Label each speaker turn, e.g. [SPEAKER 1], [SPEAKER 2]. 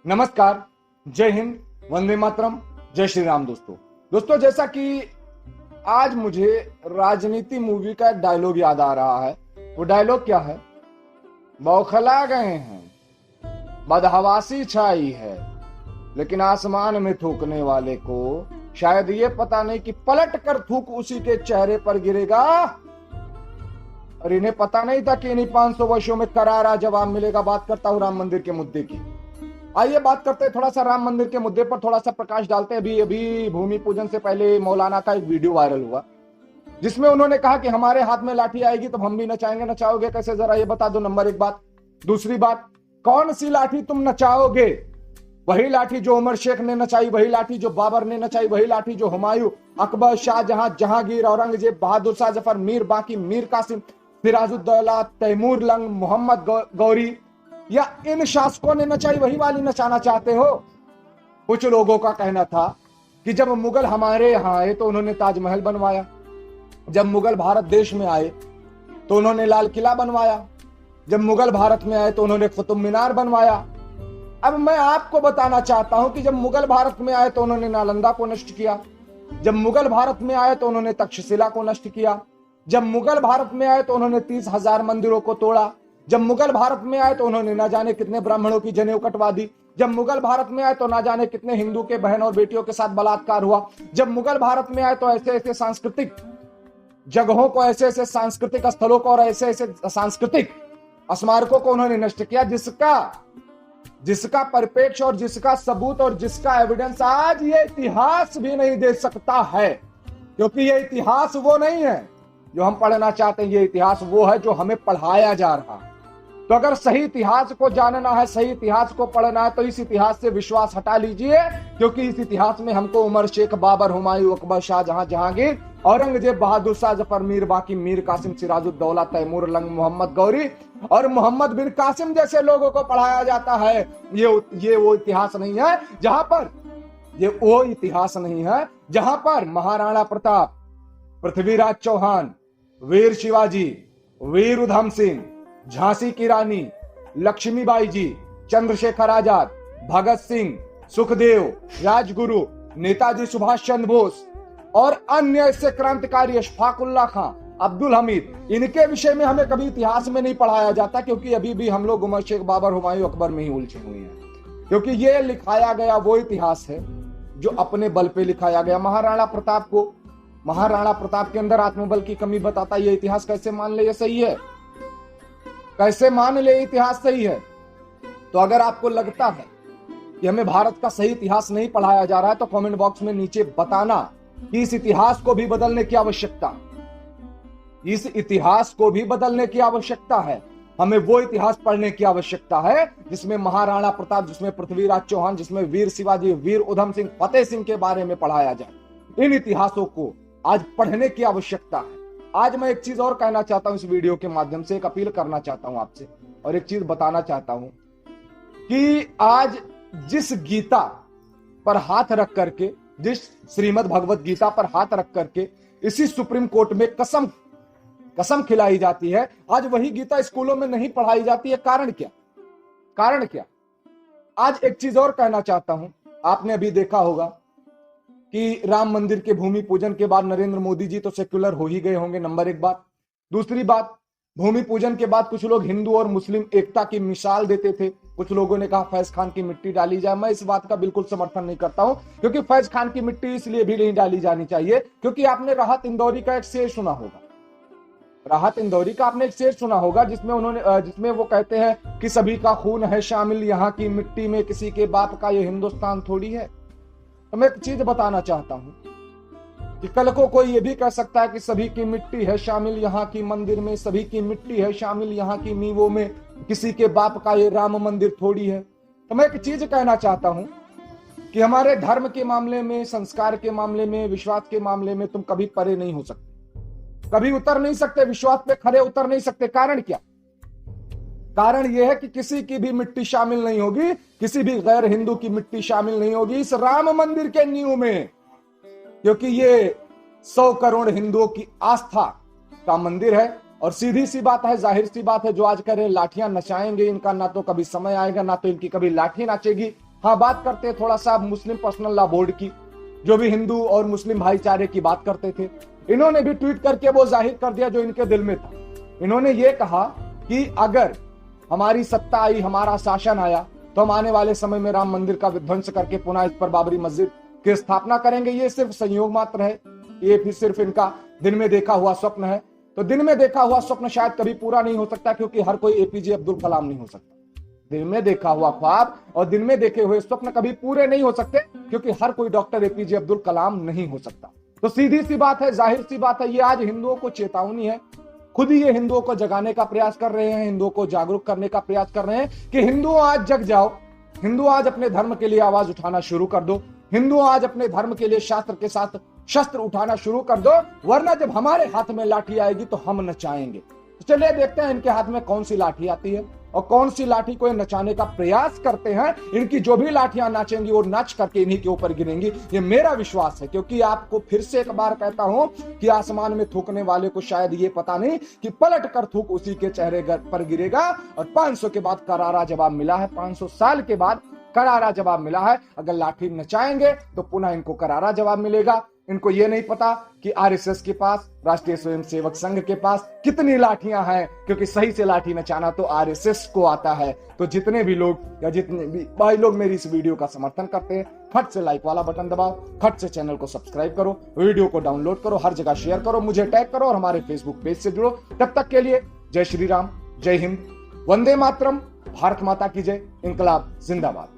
[SPEAKER 1] नमस्कार, जय हिंद, वंदे मातरम, जय श्री राम। दोस्तों जैसा कि आज मुझे राजनीति मूवी का एक डायलॉग याद आ रहा है। वो डायलॉग क्या है? बौखला गए हैं, बदहवासी छाई है, लेकिन आसमान में थूकने वाले को शायद ये पता नहीं कि पलट कर थूक उसी के चेहरे पर गिरेगा। और इन्हें पता नहीं था कि इन्हीं 500 वर्षों में करारा जवाब मिलेगा। बात करता हूं राम मंदिर के मुद्दे की। आइए बात करते हैं थोड़ा सा राम मंदिर के मुद्दे पर, थोड़ा सा प्रकाश डालते हैं। अभी भूमि पूजन से पहले मौलाना का एक वीडियो वायरल हुआ जिसमें उन्होंने कहा कि हमारे हाथ में लाठी आएगी तो हम भी नचाएंगे। नचाओगे कैसे, जरा ये बता दो। नंबर एक बात। दूसरी बात, कौन सी लाठी तुम नचाओगे? वही लाठी जो उमर शेख ने नचाई, वही लाठी जो बाबर ने नचाई, वही लाठी जो हुमायूं, अकबर, शाहजहां, जहांगीर, औरंगजेब, बहादुर शाह जफर, मीर बाकी, मीर कासिम, सिराजुद्दौला, तैमूर लंग, मोहम्मद गौरी या इन शासकों ने नचाई, वही वाली नचाना चाहते हो? कुछ लोगों का कहना था कि जब मुगल हमारे यहां आए तो उन्होंने ताजमहल बनवाया, जब मुगल भारत देश में आए तो उन्होंने लाल किला बनवाया, जब मुगल भारत में आए तो उन्होंने कुतुब मीनार बनवाया। अब मैं आपको बताना चाहता हूं कि जब मुगल भारत में आए तो उन्होंने नालंदा को नष्ट किया, जब मुगल भारत में आए तो उन्होंने तक्षशिला को नष्ट किया, जब मुगल भारत में आए तो उन्होंने 30,000 मंदिरों को तोड़ा, जब मुगल भारत में आए तो उन्होंने ना जाने कितने ब्राह्मणों की जनेऊ कटवा दी, जब मुगल भारत में आए तो ना जाने कितने हिंदू के बहन और बेटियों के साथ बलात्कार हुआ, जब मुगल भारत में आए तो ऐसे ऐसे सांस्कृतिक जगहों को, ऐसे ऐसे सांस्कृतिक स्थलों को और ऐसे ऐसे सांस्कृतिक स्मारकों को उन्होंने नष्ट किया जिसका परिप्रेक्ष्य और जिसका सबूत और जिसका एविडेंस आज ये इतिहास भी नहीं दे सकता है। क्योंकि ये इतिहास वो नहीं है जो हम पढ़ना चाहते हैं, ये इतिहास वो है जो हमें पढ़ाया जा रहा है। तो अगर सही इतिहास को जानना है, सही इतिहास को पढ़ना है, तो इस इतिहास से विश्वास हटा लीजिए। क्योंकि इस इतिहास में हमको उमर शेख, बाबर, हुमायूं, अकबर, शाहजहां, जहांगीर, औरंगजेब, बहादुर शाह जफर, मीर बाकी, मीर कासिम, सिराजुद्दौला, तैमूर लंग, मोहम्मद गौरी और मोहम्मद बिन कासिम जैसे लोगों को पढ़ाया जाता है। ये वो इतिहास नहीं है जहां पर महाराणा प्रताप, पृथ्वीराज चौहान, वीर शिवाजी, वीर उधम सिंह, झांसी की रानी लक्ष्मीबाई जी, चंद्रशेखर आजाद, भगत सिंह, सुखदेव, राजगुरु, नेताजी सुभाष चंद्र बोस और अन्य ऐसे क्रांतिकारी, अशफाक उल्लाह खां, अब्दुल हमीद, इनके विषय में हमें कभी इतिहास में नहीं पढ़ाया जाता। क्योंकि अभी भी हम लोग उमर शेख, बाबर, हुमायूं, अकबर में ही उलझे हुए हैं। क्योंकि ये लिखाया गया वो इतिहास है जो अपने बल पे लिखाया गया। महाराणा प्रताप के अंदर आत्मबल की कमी बताता, ये इतिहास कैसे मान ले ये सही है? कैसे मान ले इतिहास सही है? तो अगर आपको लगता है कि हमें भारत का सही इतिहास नहीं पढ़ाया जा रहा है तो कमेंट बॉक्स में नीचे बताना कि इस इतिहास को भी बदलने की आवश्यकता है। हमें वो इतिहास पढ़ने की आवश्यकता है जिसमें महाराणा प्रताप, जिसमें पृथ्वीराज चौहान, जिसमें वीर शिवाजी, वीर उधम सिंह, फतेह सिंह के बारे में पढ़ाया जाए। इन इतिहासों को आज पढ़ने की आवश्यकता है। आज मैं एक चीज और कहना चाहता हूं, इस वीडियो के माध्यम से एक अपील करना चाहता हूं आपसे और एक चीज बताना चाहता हूं कि आज जिस गीता पर हाथ रख करके, जिस श्रीमद् भगवत गीता पर हाथ रख करके इसी सुप्रीम कोर्ट में कसम खिलाई जाती है, आज वही गीता स्कूलों में नहीं पढ़ाई जाती है। कारण क्या? आज एक चीज और कहना चाहता हूं। आपने अभी देखा होगा कि राम मंदिर के भूमि पूजन के बाद नरेंद्र मोदी जी तो सेक्युलर हो ही गए होंगे, नंबर एक बात। दूसरी बात, भूमि पूजन के बाद कुछ लोग हिंदू और मुस्लिम एकता की मिसाल देते थे। कुछ लोगों ने कहा फैज खान की मिट्टी डाली जाए। मैं इस बात का बिल्कुल समर्थन नहीं करता हूं, क्योंकि फैज खान की मिट्टी इसलिए भी नहीं डाली जानी चाहिए क्योंकि आपने राहत इंदौरी का एक शेर सुना होगा, जिसमें वो कहते हैं कि सभी का खून है शामिल यहाँ की मिट्टी में, किसी के बाप का ये हिंदुस्तान थोड़ी है। तो मैं एक चीज बताना चाहता हूं कि कल को कोई ये भी कह सकता है कि सभी की मिट्टी है शामिल यहाँ की मंदिर में, सभी की मिट्टी है शामिल यहाँ की नींवों में, किसी के बाप का ये राम मंदिर थोड़ी है। तो मैं एक चीज कहना चाहता हूं कि हमारे धर्म के मामले में, संस्कार के मामले में, विश्वास के मामले में तुम कभी परे नहीं हो सकते, कभी उतर नहीं सकते, विश्वास पे खड़े उतर नहीं सकते। कारण क्या? कारण यह है कि किसी की भी मिट्टी शामिल नहीं होगी, किसी भी गैर हिंदू की मिट्टी शामिल नहीं होगी इस राम मंदिर के नींव में। क्योंकि ये 100 करोड़ हिंदुओं की आस्था का मंदिर है और सीधी सी बात है, जाहिर सी बात है, जो आज कह रहे हैं लाठियां नचाएंगे, इनका ना तो कभी समय आएगा, ना तो इनकी कभी लाठी नाचेगी। हाँ, बात करते थोड़ा सा मुस्लिम पर्सनल लॉ बोर्ड की, जो भी हिंदू और मुस्लिम भाईचारे की बात करते थे। इन्होंने भी ट्वीट करके वो जाहिर कर दिया जो इनके दिल में था। इन्होंने ये कहा कि अगर हमारी सत्ता आई, हमारा शासन आया, तो हम आने वाले समय में राम मंदिर का विध्वंस करके पुनः इस पर बाबरी मस्जिद की स्थापना करेंगे। ये सिर्फ संयोग मात्र है, ये भी सिर्फ इनका दिन में देखा हुआ स्वप्न है। तो दिन में देखा हुआ स्वप्न शायद कभी पूरा नहीं हो सकता, क्योंकि हर कोई एपीजे अब्दुल कलाम नहीं हो सकता। दिन में देखा हुआ ख्वाब और दिन में देखे हुए स्वप्न कभी पूरे नहीं हो सकते, क्योंकि हर कोई डॉक्टर एपीजे अब्दुल कलाम नहीं हो सकता। तो सीधी सी बात है, जाहिर सी बात है, ये आज हिंदुओं को चेतावनी है। खुद ही ये हिंदुओं को जगाने का प्रयास कर रहे हैं, हिंदुओं को जागरूक करने का प्रयास कर रहे हैं कि हिंदुओं आज जग जाओ, हिंदुओं आज अपने धर्म के लिए आवाज उठाना शुरू कर दो, हिंदुओं आज अपने धर्म के लिए शास्त्र के साथ शस्त्र उठाना शुरू कर दो, वरना जब हमारे हाथ में लाठी आएगी तो हम नचाएंगे। तो चलिए देखते हैं इनके हाथ में कौन सी लाठी आती है और कौन सी लाठी को नचाने का प्रयास करते हैं। इनकी जो भी लाठियां नाचेंगी वो नाच करके इन्हीं के ऊपर गिरेंगी, ये मेरा विश्वास है। क्योंकि आपको फिर से एक बार कहता हूं कि आसमान में थूकने वाले को शायद ये पता नहीं कि पलट कर थूक उसी के चेहरे पर गिरेगा। और 500 के बाद करारा जवाब मिला है, 500 साल के बाद करारा जवाब मिला है। अगर लाठी नचाएंगे तो पुनः इनको करारा जवाब मिलेगा। इनको ये नहीं पता कि आरएसएस के पास, राष्ट्रीय स्वयंसेवक संघ के पास कितनी लाठियां हैं, क्योंकि सही से लाठी नचाना तो आरएसएस को आता है। तो जितने भी लोग या जितने भी भाई लोग मेरी इस वीडियो का समर्थन करते हैं, फट से लाइक वाला बटन दबाओ, फट से चैनल को सब्सक्राइब करो, वीडियो को डाउनलोड करो, हर जगह शेयर करो, मुझे टैग करो और हमारे फेसबुक पेज से जुड़ो। तब तक के लिए जय श्री राम, जय हिंद, वंदे मातरम, भारत माता की जय, इंकलाब जिंदाबाद।